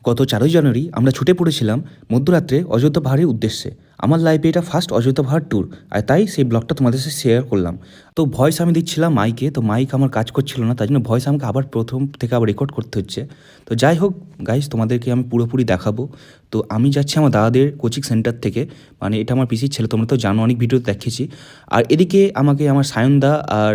গত 4ই জানুয়ারি আমরা ছুটে পড়েছিলাম মধ্যরাত্রে অযোধ্যা পাহাড়ের উদ্দেশ্যে। আমার লাইফে এটা ফার্স্ট অযোধ্যা পাহাড় ট্যুর, আর তাই সেই ব্লগটা তোমাদের সাথে শেয়ার করলাম। তো ভয়েস আমি দিচ্ছিলাম মাইকে, তো মাইক আমার কাজ করছিল না, তাই জন্য ভয়েস আমাকে আবার প্রথম থেকে আবার রেকর্ড করতে হচ্ছে। তো যাই হোক গাইস, তোমাদেরকে আমি পুরোপুরি দেখাবো। তো আমি যাচ্ছি আমার দাদাদের কোচিং সেন্টার থেকে, মানে এটা আমার পিসির ছেলে, তোমরা তো জানো, অনেক ভিডিওতে দেখেছি। আর এদিকে আমাকে আমার সায়নদা আর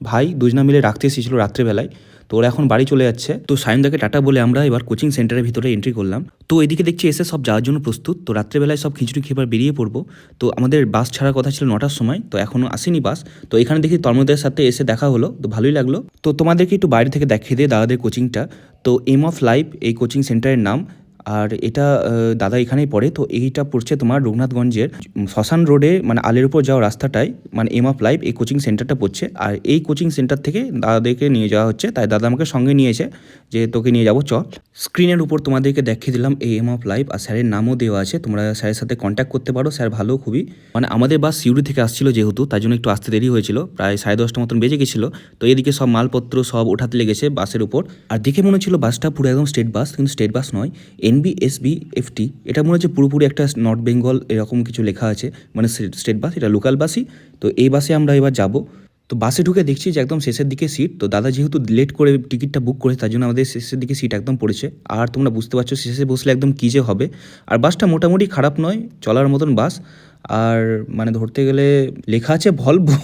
ভাই দুজনা মিলে রাখতে এসেছিলো রাত্রেবেলায়। তো ওরা এখন বাড়ি চলে যাচ্ছে। তো সায়নদাকে টাটা বলে আমরা এবার কোচিং সেন্টারের ভিতরে এন্ট্রি করলাম। তো এদিকে দেখছি এসে সব যাওয়ার জন্য প্রস্তুত। তো রাত্রেবেলায় সব খিচুড়ি খেয়ে বেরিয়ে পড়বো। তো আমাদের বাস ছাড়ার কথা ছিল 9টার সময়, তো এখনও আসেনি বাস। তো এখানে দেখি তন্ময়দের সাথে এসে দেখা হলো, তো ভালোই লাগলো। তো তোমাদেরকে একটু বাইরে থেকে দেখিয়ে দিয়ে দাদাদের কোচিংটা। তো এম অফ লাইফ এই কোচিং সেন্টারের নাম। আর এটা দাদা এখানেই পড়ে। তো এইটা পড়ছে তোমার রঘুনাথগঞ্জের শ্মশান রোডে, মানে আলের উপর যাওয়া রাস্তাটায়, মানে এম অফ লাইফ এই কোচিং সেন্টারটা পড়ছে। আর এই কোচিং সেন্টার থেকে দাদাদেরকে নিয়ে যাওয়া হচ্ছে, তাই দাদা আমাকে সঙ্গে নিয়েছে যে তোকে নিয়ে যাবো চ। স্ক্রিনের উপর তোমাদেরকে দেখিয়ে দিলাম এই এম অফ লাইফ, আর স্যারের নামও দেওয়া আছে, তোমরা স্যারের সাথে কন্ট্যাক্ট করতে পারো। স্যার ভালো খুবই, মানে আমাদের বাস সিউড়ি থেকে আসছিল যেহেতু, তাই জন্য একটু আসতে দেরি হয়েছিল, প্রায় 10:30 মতন বেজে গেছিলো। তো এদিকে সব মালপত্র সব ওঠাতে লেগেছে বাসের উপর। আর দেখে মনে হচ্ছিল বাসটা পুরো একদম স্টেট বাস, কিন্তু স্টেট বাস নয়, NBSBFT। এটা মনে হচ্ছে পুরোপুরি একটা নর্থ বেঙ্গল এরকম কিছু লেখা আছে, মানে স্টেট বাস, এটা লোকাল বাসই। তো এই বাসে আমরা এবার যাব। তো বাসে ঢুকে দেখছি যে একদম শেষের দিকে সিট। তো দাদা যেহেতু লেট করে টিকিটটা বুক করে, তার জন্য আমাদের শেষের দিকে সিট একদম পড়েছে। আর তোমরা বুঝতে পারছো শেষে বসলে একদম কী যে হবে। আর বাসটা মোটামুটি খারাপ নয়, চলার মতন বাস। আর মানে ধরতে গেলে লেখা আছে ভলভো,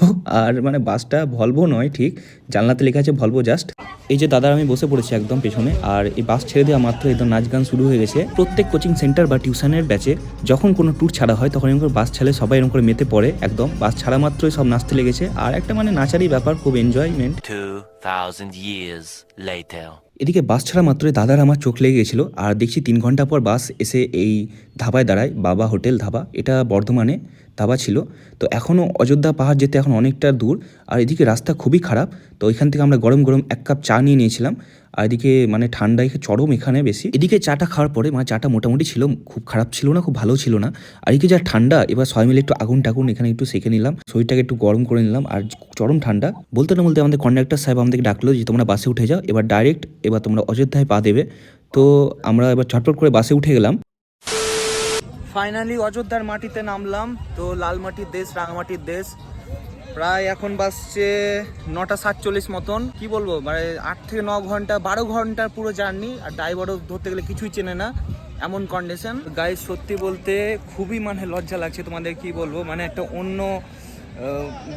আর মানে বাসটা ভলভো নয় ঠিক, জানলাতে লেখা আছে ভলভো জাস্ট। এই যে দাদা আমি বসে পড়েছি একদম পেছনে, আর এই বাস ছেড়ে দেওয়া মাত্র একদম নাচ গান শুরু হয়ে গেছে। প্রত্যেক কোচিং সেন্টার বা টিউশনের ব্যাচে যখন কোনো ট্যুর ছাড়া হয়, তখন এরকম করে বাস ছেড়ে সবাই এরকম করে মেতে পড়ে, একদম বাস ছাড়া মাত্রই সব নাচতে লেগেছে। আর একটা মানে নাচারই ব্যাপার, খুব এনজয়মেন্ট। 2000 years later. এদিকে বাস ছাড়া মাত্রই দাদার আমার চোখ লেগে গেছিলো। আর দেখছি 3 ঘন্টা পর বাস এসে এই ধাবায় দাঁড়ায়, বাবা হোটেল ধাবা, এটা বর্ধমানে ধাবা ছিল। তো এখনও অযোধ্যা পাহাড় যেতে এখন অনেকটা দূর, আর এদিকে রাস্তা খুবই খারাপ। তো এখান থেকে আমরা গরম গরম 1 কাপ চা নিয়ে নিয়েছিলাম। আর এদিকে মানে ঠান্ডায় চরম এখানে বেশি। এদিকে চাটা খাওয়ার পরে মানে চাটা মোটামুটি ছিল, খুব খারাপ ছিল না, খুব ভালো ছিল না। আর এদিকে যা ঠান্ডা, এবার সবাই মিলে একটু আগুন টাগুন এখানে একটু সেঁকে নিলাম, শরীরটাকে একটু গরম করে নিলাম। আর চরম ঠান্ডা। বলতে না বলতে আমাদের কন্ডাক্টর সাহেব আমাদেরকে ডাকলো যে তোমরা বাসে উঠে যাও, এবার ডাইরেক্ট এবার তোমরা অযোধ্যায় পা দেবে। তো আমরা এবার ছটফট করে বাসে উঠে গেলাম। ফাইনালি অযোধ্যার মাটিতে নামলাম। তো লাল মাটির দেশ, রাঙামাটির দেশ। প্রায় এখন বাসছে 9:47 মতন। কি বলবো, মানে 8 থেকে 9 ঘন্টা, 12 ঘন্টার পুরো জার্নি। আর ড্রাইভারও ধরতে গেলে কিছুই চেনে না, এমন কন্ডিশন। গাইস সত্যি বলতে খুবই মানে লজ্জা লাগছে তোমাদের, কি বলবো, মানে একটা অন্য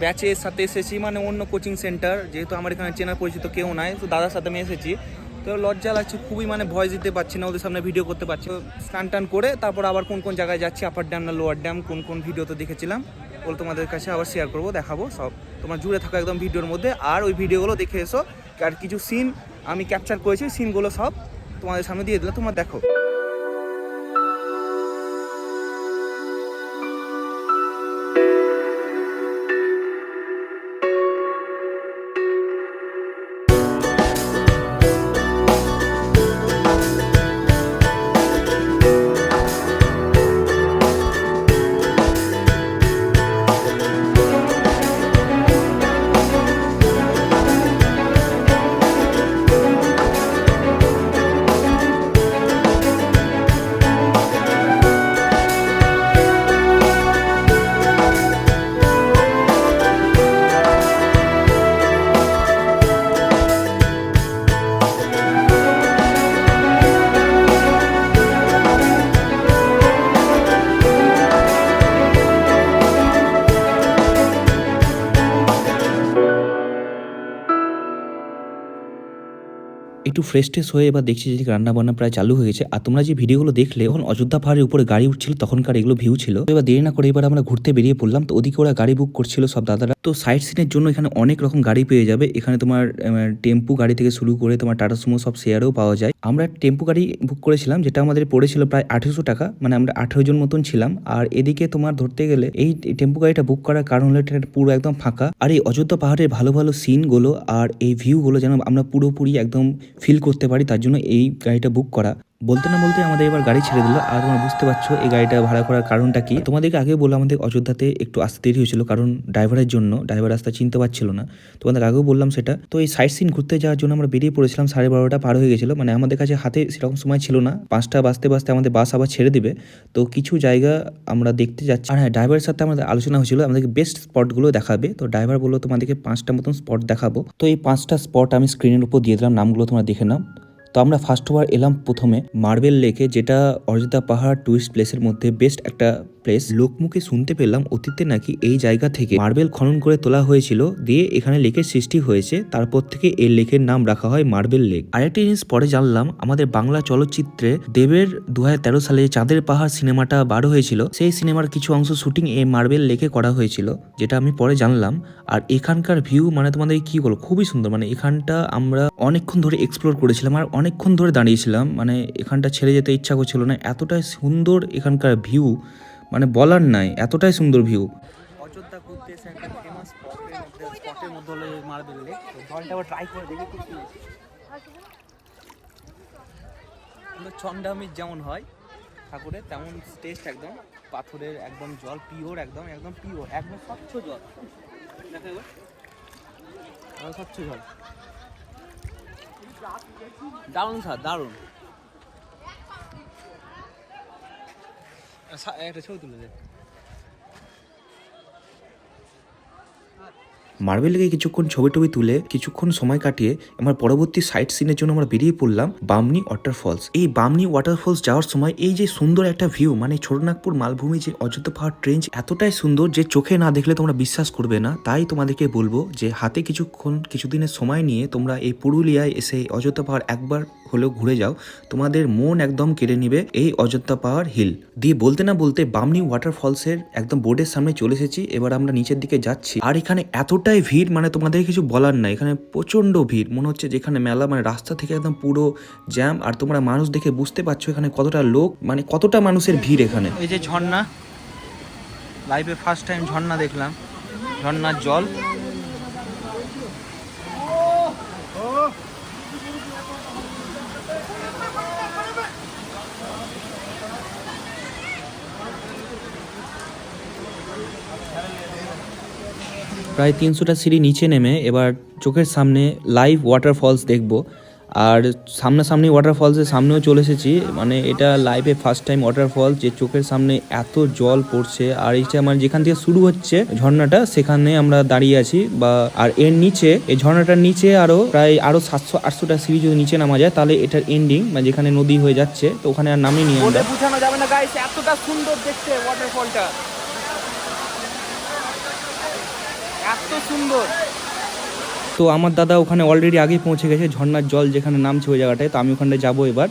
ব্যাচের সাথে এসেছি, মানে অন্য কোচিং সেন্টার, যেহেতু আমার এখানে চেনা পরিচিত কেউ নাই, তো দাদার সাথে আমি এসেছি। তো লজ্জা লাগছে খুবই, মানে ভয় দিতে পারছি না, ওদের সামনে ভিডিও করতে পারছি। স্নান টান করে তারপর আবার কোন কোন জায়গায় যাচ্ছি, আপার ড্যাম না লোয়ার ড্যাম, কোন কোন ভিডিওতে দেখেছিলাম, ওগুলো তোমাদের কাছে আবার শেয়ার করবো, দেখাবো সব। তোমার জুড়ে থাকা একদম ভিডিওর মধ্যে। আর ওই ভিডিওগুলো দেখে এসো, আর কিছু সিন আমি ক্যাপচার করেছি, সিনগুলো সব তোমাদের সামনে দিয়ে দিলে তোমরা দেখো। একটু ফ্রেশ ট্রেশ হয়ে এবার দেখছি যে রান্না বান্না প্রায় চালু হয়ে গেছে। আর তোমরা যে ভিডিওগুলো দেখলে যখন অযোধ্যা পাহাড়ের উপরে গাড়ি উঠছিল তখনকার এগুলো ভিউ ছিল। তো এবার দেরি না করে এবার আমরা ঘুরতে বেরিয়ে পড়লাম। তো ওদিকে ওরা গাড়ি বুক করছিল সব দাদারা। তো সাইট সিনের জন্য এখানে অনেক রকম গাড়ি পেয়ে যাবে। এখানে তোমার টেম্পু গাড়ি থেকে শুরু করে তোমার টাটা সুমো সব শেয়ারেও পাওয়া যায়। আমরা টেম্পু গাড়ি বুক করেছিলাম, যেটা আমাদের পড়েছিল প্রায় 1800 টাকা, মানে আমরা 18 জন মতন ছিলাম। আর এদিকে তোমার ধরতে গেলে এই টেম্পু গাড়িটা বুক করার কারণ হলো এটা পুরো একদম ফাঁকা, আর এই অযোধ্যা পাহাড়ের ভালো ভালো সিনগুলো আর এই ভিউগুলো যেন আমরা পুরোপুরি একদম ফিল করতে পারি, তার জন্য এই গাড়িটা বুক করা। বলতে না বলতে আমাদের এবার গাড়ি ছেড়ে দিল। আর তোমরা বুঝতে পারছো এই গাড়িটা ভাড়া করার কারণটা কি। তোমাদেরকে আগে বললাম আমাদের অযোধ্যাতে একটু আসতে দেরি হয়েছিল, কারণ ড্রাইভারের জন্য, ড্রাইভার রাস্তা চিনতে পারছিল না। তোমাদের আগেও বললাম সেটা। তো এই সাইট সিন ঘুরতে যাওয়ার জন্য আমরা বেরিয়ে পড়েছিলাম, 12:30 পার হয়ে গেছিলো। মানে আমাদের কাছে হাতে সেরকম সময় ছিল না, 5টা বাজতে বাজতে আমাদের বাস আবার ছেড়ে দিবে। তো কিছু জায়গা আমরা দেখতে যাচ্ছি। আর হ্যাঁ, ড্রাইভারের সাথে আমাদের আলোচনা হয়েছিল আমাদেরকে বেস্ট স্পটগুলো দেখাবে। তো ড্রাইভার বললো তোমাদেরকে 5টা মতন স্পট দেখাবো। তো এই 5টা স্পট আমি স্ক্রিনের উপর দিয়ে দিলাম, নামগুলো তোমরা দেখে নাও। তো আমরা ফার্স্ট ওভার এলাম প্রথমে মার্বেল লেকে, যেটা অযোধ্যা পাহাড় টুরিস্ট প্লেসের মধ্যে বেস্ট একটা প্লেস। লোকমুখে শুনতে পেলাম অতীতে নাকি এই জায়গা থেকে মার্বেল খনন করে তোলা হয়েছিল, দিয়ে এখানে লেকের সৃষ্টি হয়েছে, তারপর থেকে এই লেকের নাম রাখা হয় মার্বেল লেক। আরেকটি জিনিস পরে জানলাম, আমাদের বাংলা চলচ্চিত্রে দেবের 2013 সালে চাঁদের পাহাড় সিনেমাটা বার হয়েছিল, সেই সিনেমার কিছু অংশ শুটিং এই মার্বেল লেকে করা হয়েছিল, যেটা আমি পরে জানলাম। আর এখানকার ভিউ মানে তোমাদের কি বলবো, খুবই সুন্দর। মানে এখানটা আমরা অনেকক্ষণ ধরে এক্সপ্লোর করেছিলাম আর অনেকক্ষণ ধরে দাঁড়িয়েছিলাম, মানে এখানটা ছেড়ে যেতে ইচ্ছা করছিল না, এতটাই সুন্দর এখানকার ভিউ, মানে বলার নাই, এতটাই সুন্দর ভিউ। অযোধ্যা ঘুরতে এসে একটা ফেমাস স্পটের মধ্যে হলো মার্বেল লেক। জলটা আবার ট্রাই করে দেখি কি চন্ডামির যেমন হয় ঠাকুরের, তেমন টেস্ট একদম। পাথরের একদম জল পিওর, একদম একদম পিওর, একদম স্বচ্ছ জল। দেখো এবার স্বচ্ছ জল, দারুণ স্যার, দারুণ। একটা ছবি তুলে দে। মার্বেল লেগে কিছুক্ষণ ছবি টবি তুলে কিছুক্ষণ সময় কাটিয়ে আমার পরবর্তী সাইট সিনের জন্য আমরা বেরিয়ে পড়লাম বামনি ওয়াটারফলস। এই বামনি ওয়াটারফলস যাওয়ার সময় এই যে সুন্দর একটা ভিউ, মানে ছোটনাগপুর মালভূমি যে অযোধ্যা পাহাড় রেঞ্জ এতটাই সুন্দর যে চোখে না দেখলে তোমরা বিশ্বাস করবে না। তাই তোমাদেরকে বলবো যে হাতে কিছুদিনের সময় নিয়ে তোমরা এই পুরুলিয়ায় এসে অযোধ্যা পাহাড় একবার হলেও ঘুরে যাও, তোমাদের মন একদম কেড়ে নিবে এই অযোধ্যা পাহাড় হিল দিয়ে। বলতে না বলতে বামনি ওয়াটারফলসের একদম বোর্ডের সামনে চলে এসেছি। এবার আমরা নিচের দিকে যাচ্ছি, আর এখানে এতটাই ভিড়, মানে তোমাদের কিছু বলার নাই, এখানে প্রচন্ড ভিড়, মনে হচ্ছে যেখানে মেলা, মানে রাস্তা থেকে একদম পুরো জ্যাম। আর তোমরা মানুষ দেখে বুঝতে পারছো এখানে কতটা লোক, মানে কতটা মানুষের ভিড় এখানে। এই যে ঝর্ণা, লাইফে ফার্স্ট টাইম ঝর্ণা দেখলাম, ঝর্ণার জল। প্রায় 300টা সিঁড়ি নিচে নেমে এবার চোখের সামনে লাইভ ওয়াটারফলস দেখবো। আর সামনাসামনি ওয়াটারফলসের সামনেও চলে এসেছি, মানে এটা লাইভে ফার্স্ট টাইম ওয়াটারফলস, যে চোখের সামনে এত জল পড়ছে। আর এইটা মানে যেখান থেকে শুরু হচ্ছে ঝর্ণাটা, সেখানে আমরা দাঁড়িয়ে আছি। আর এর নিচে, এই ঝর্ণাটার নিচে প্রায় 700-800টা সিঁড়ি যদি নিচে নামা যায়, তাহলে এটার এন্ডিং, মানে যেখানে নদী হয়ে যাচ্ছে, তো ওখানে আর নামিনি আমরা। বোঝানো যাবে না গাইস, এতটা সুন্দর দেখতে ওয়াটারফলটা, এত সুন্দর। তো আমার দাদা ওখানে অলরেডি আগেই পৌঁছে গেছে, ঝর্ণার জল যেখানে নামছে ওই জায়গাটায়। তো আমি ওখানে যাবো এবার।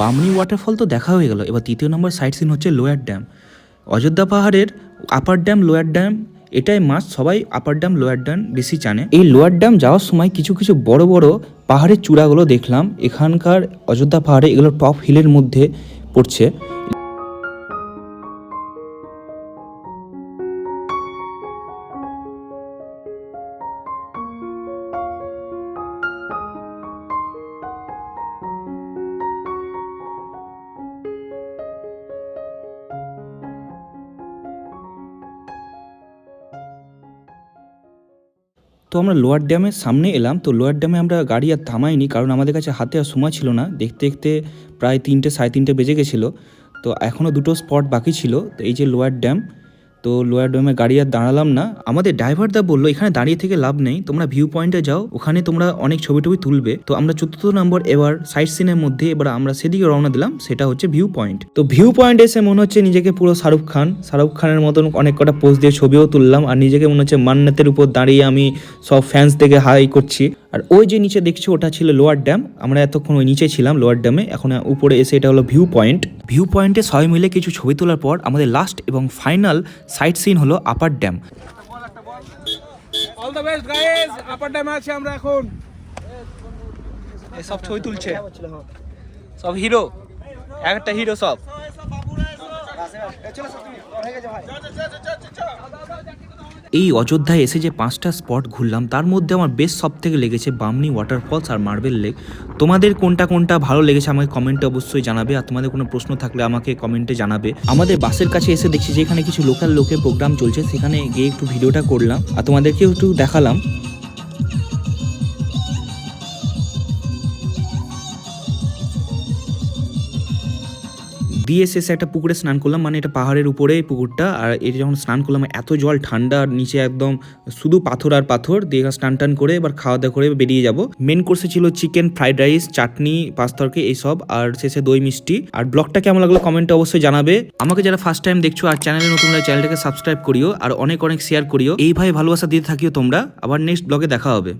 বামনি ওয়াটারফল তো দেখা হয়ে গেল। এবার তৃতীয় নম্বর সাইট সিন হচ্ছে লোয়ার ড্যাম। অযোধ্যা পাহাড়ের আপার ড্যাম, লোয়ার ড্যাম, এটাই মাস্ট, সবাই আপার ড্যাম লোয়ার ড্যাম বেশি জানে। এই লোয়ার ড্যাম যাওয়ার সময় কিছু কিছু বড় বড় পাহাড়ের চূড়াগুলো দেখলাম। এখানকার অযোধ্যা পাহাড়ে এগুলো টপ হিলের মধ্যে পড়ছে। তো আমরা লোয়ার ড্যামের সামনে এলাম। তো লোয়ার ড্যামে আমরা গাড়ি আর থামাইনি, কারণ আমাদের কাছে হাতে আর সময় ছিল না। দেখতে দেখতে প্রায় 3টে, 3:30 বেজে গেছিলো। তো এখনও 2টো স্পট বাকি ছিল। তো এই যে লোয়ার ড্যাম, তো লোয়ার ডোমে গাড়ি আর দাঁড়ালাম না। আমাদের ড্রাইভারদা বললো এখানে দাঁড়িয়ে থেকে লাভ নেই, তোমরা ভিউ পয়েন্টে যাও, ওখানে তোমরা অনেক ছবি টবি তুলবে। তো আমরা 4th নম্বর এবার সাইট সিনের মধ্যে এবার আমরা সেদিকে রওনা দিলাম, সেটা হচ্ছে ভিউ পয়েন্ট। তো ভিউ পয়েন্ট এসে মনে হচ্ছে নিজেকে পুরো শাহরুখ খানের মতন অনেক কটা পোজ দিয়ে ছবিও তুললাম, আর নিজেকে মনে হচ্ছে মান্নাতের উপর দাঁড়িয়ে আমি সব ফ্যান্স থেকে হাই করছি। আর ওই যে নিচে দেখছি ওটা ছিল লোয়ার ড্যাম, আমরা এতক্ষণ ওই নিচে ছিলাম লোয়ার ড্যামে, এখন উপরে এসে এটা হলো ভিউ পয়েন্ট। ভিউ পয়েন্টে সবাই মিলে কিছু ছবি তোলার পর আমাদের লাস্ট এবং ফাইনাল সাইট সিন হলো upper dam. All the best guys, upper ড্যামে আছি আমরা এখন। এই সব ছবি তুলছে, সব হিরো, একটা হিরো সব। এই অযোধ্যায় এসে যে 5টা স্পট ঘুরলাম তার মধ্যে আমার বেশ সব থেকে লেগেছে বামনি ওয়াটারফলস আর মার্বেল লেক। তোমাদের কোনটা কোনটা ভালো লেগেছে আমাকে কমেন্টে অবশ্যই জানাবে, আর তোমাদের কোনো প্রশ্ন থাকলে আমাকে কমেন্টে জানাবে। আমাদের বাসের কাছে এসে দেখছি যে এখানে কিছু লোকাল লোকের প্রোগ্রাম চলছে, সেখানে গিয়ে একটু ভিডিওটা করলাম আর তোমাদেরকেও একটু দেখালাম। দিয়ে শেষে একটা পুকুরে স্নান করলাম, মানে এটা পাহাড়ের উপরে পুকুরটা, আর এটা যখন স্নান করলাম এত জল ঠান্ডা, আর নিচে একদম শুধু পাথর আর পাথর দিয়ে স্নান টান করে এবার খাওয়া দাওয়া করে বেরিয়ে যাব। মেন কোর্সে ছিল চিকেন ফ্রাইড রাইস, চাটনি, পাঁচতরকে এইসব, আর শেষে দই মিষ্টি। আর ব্লগটা কেমন লাগলো কমেন্টে অবশ্যই জানাবে। আমাকে যারা ফার্স্ট টাইম দেখছো আর চ্যানেলে নতুন হলে চ্যানেলটাকে সাবস্ক্রাইব করিও, আর অনেক অনেক শেয়ার করিও। এইভাবে ভালোবাসা দিতে থাকিও তোমরা। আবার নেক্সট ব্লগে দেখা হবে।